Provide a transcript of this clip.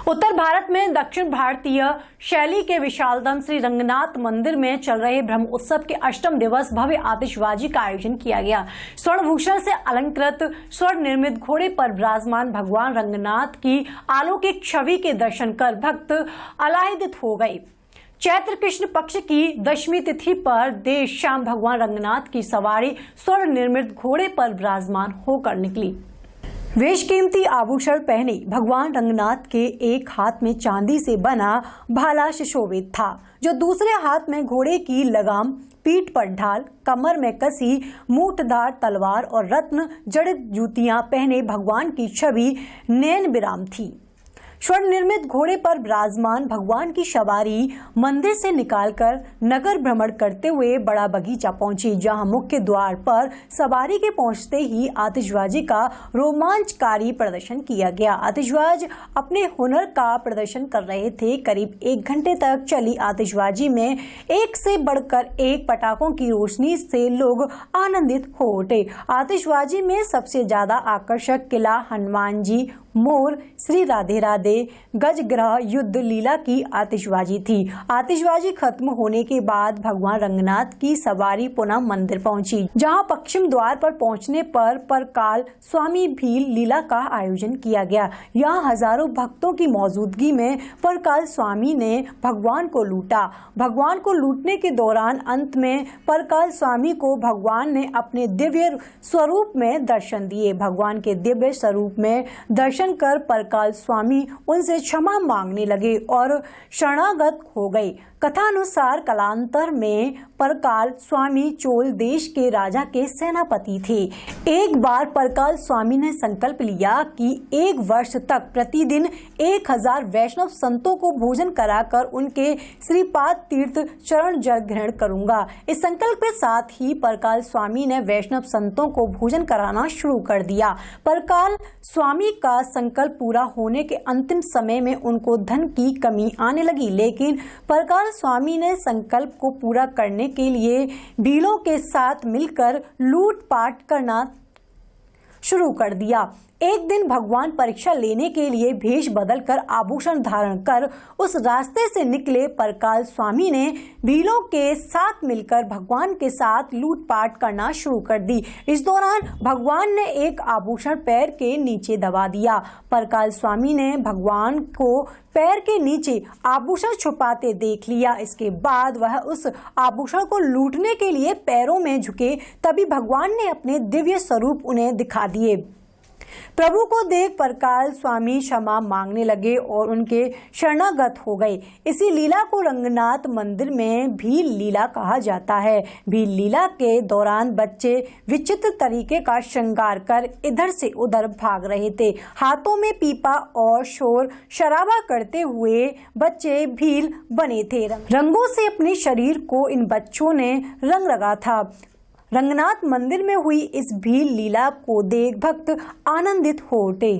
उत्तर भारत में दक्षिण भारतीय शैली के विशालतम श्री रंगनाथ मंदिर में चल रहे ब्रह्म उत्सव के अष्टम दिवस भव्य आतिशबाजी का आयोजन किया गया। स्वर्णभूषण से अलंकृत स्वर्ण निर्मित घोड़े पर विराजमान भगवान रंगनाथ की अलौकिक छवि के दर्शन कर भक्त आह्लादित हो गए। चैत्र कृष्ण पक्ष की दशमी तिथि पर देर शाम भगवान रंगनाथ की सवारी स्वर्ण निर्मित घोड़े पर विराजमान होकर निकली। वेश कीमती आभूषण पहने भगवान रंगनाथ के एक हाथ में चांदी से बना भाला सुशोभित था, जो दूसरे हाथ में घोड़े की लगाम, पीठ पर ढाल, कमर में कसी मूठधार तलवार और रत्न जड़ित जूतियां पहने भगवान की छवि नयन विराम थी। स्वर्ण निर्मित घोड़े पर विराजमान भगवान की सवारी मंदिर से निकालकर नगर भ्रमण करते हुए बड़ा बगीचा पहुंची, जहां मुख्य द्वार पर सवारी के पहुंचते ही आतिशबाजी का रोमांचकारी प्रदर्शन किया गया। आतिशबाज अपने हुनर का प्रदर्शन कर रहे थे। करीब 1 घंटे तक चली आतिशबाजी में एक से बढ़कर एक पटाखों की रोशनी से लोग आनंदित हो उठे। आतिशबाजी में सबसे ज्यादा आकर्षक किला हनुमान जी, मोर, श्री राधे राधे, गजग्रह युद्ध लीला की आतिशबाजी थी। आतिशबाजी खत्म होने के बाद भगवान रंगनाथ की सवारी पुनः मंदिर पहुंची, जहां पश्चिम द्वार पर पहुंचने पर परकाल स्वामी भील लीला का आयोजन किया गया। यहां हजारों भक्तों की मौजूदगी में परकाल स्वामी ने भगवान को लूटा। भगवान को लूटने के दौरान अंत में परकाल स्वामी को भगवान ने अपने दिव्य स्वरूप में दर्शन दिए। भगवान के दिव्य स्वरूप में दर्शन कर परकाल स्वामी उनसे क्षमा मांगने लगे और शरणागत हो गए। कथानुसार कालांतर में परकाल स्वामी चोल देश के राजा के सेनापति थे। एक बार परकाल स्वामी ने संकल्प लिया कि 1 वर्ष तक प्रतिदिन 1000 वैष्णव संतों को भोजन कराकर उनके श्रीपाद तीर्थ चरण जल ग्रहण करूंगा। इस संकल्प के साथ ही परकाल स्वामी ने वैष्णव संतों को भोजन कराना शुरू कर दिया। परकाल स्वामी का संकल्प पूरा होने के अंतिम समय में उनको धन की कमी आने लगी, लेकिन परकाल स्वामी ने संकल्प को पूरा करने के लिए भीलों के साथ मिलकर लूटपाट करना शुरू कर दिया। एक दिन भगवान परीक्षा लेने के लिए भेष बदलकर आभूषण धारण कर उस रास्ते से निकले। परकाल स्वामी ने भीलों के साथ मिलकर भगवान के साथ लूटपाट करना शुरू कर दी। इस दौरान भगवान ने एक आभूषण पैर के नीचे दबा दिया। परकाल स्वामी ने भगवान को पैर के नीचे आभूषण छुपाते देख लिया। इसके बाद वह उस आभूषण को लूटने के लिए पैरों में झुके, तभी भगवान ने अपने दिव्य स्वरूप उन्हें दिखा दिए। प्रभु को देख परकाल स्वामी क्षमा मांगने लगे और उनके शरणागत हो गए। इसी लीला को रंगनाथ मंदिर में भील लीला कहा जाता है। भील लीला के दौरान बच्चे विचित्र तरीके का श्रृंगार कर इधर से उधर भाग रहे थे। हाथों में पीपा और शोर शराबा करते हुए बच्चे भील बने थे। रंगों से अपने शरीर को इन बच्चों ने रंग रंगा था। रंगनाथ मंदिर में हुई इस भील लीला को देख भक्त आनंदित हो उठे।